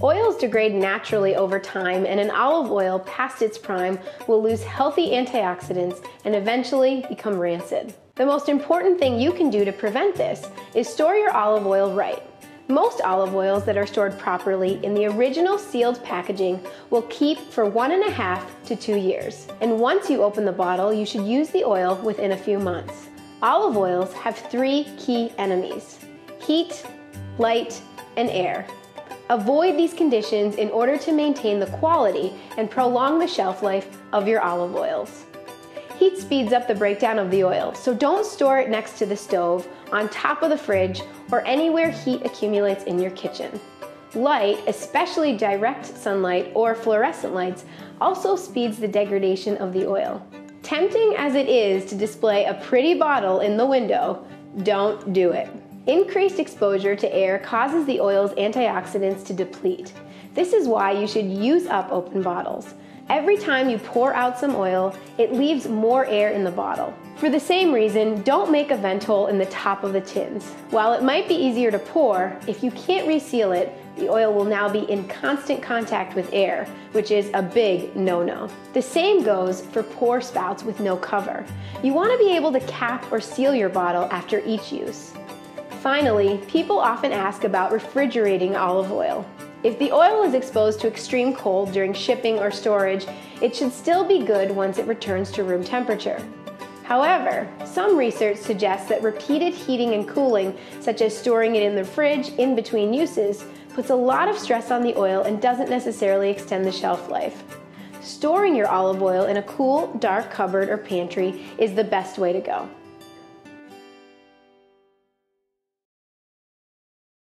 Oils degrade naturally over time, and an olive oil past its prime will lose healthy antioxidants and eventually become rancid. The most important thing you can do to prevent this is store your olive oil right. Most olive oils that are stored properly in the original sealed packaging will keep for 1.5 to 2 years. And once you open the bottle, you should use the oil within a few months. Olive oils have 3 key enemies: heat, light, and air. Avoid these conditions in order to maintain the quality and prolong the shelf life of your olive oils. Heat speeds up the breakdown of the oil, so don't store it next to the stove, on top of the fridge, or anywhere heat accumulates in your kitchen. Light, especially direct sunlight or fluorescent lights, also speeds the degradation of the oil. Tempting as it is to display a pretty bottle in the window, don't do it. Increased exposure to air causes the oil's antioxidants to deplete. This is why you should use up open bottles. Every time you pour out some oil, it leaves more air in the bottle. For the same reason, don't make a vent hole in the top of the tins. While it might be easier to pour, if you can't reseal it, the oil will now be in constant contact with air, which is a big no-no. The same goes for pour spouts with no cover. You want to be able to cap or seal your bottle after each use. Finally, people often ask about refrigerating olive oil. If the oil is exposed to extreme cold during shipping or storage, it should still be good once it returns to room temperature. However, some research suggests that repeated heating and cooling, such as storing it in the fridge in between uses, puts a lot of stress on the oil and doesn't necessarily extend the shelf life. Storing your olive oil in a cool, dark cupboard or pantry is the best way to go.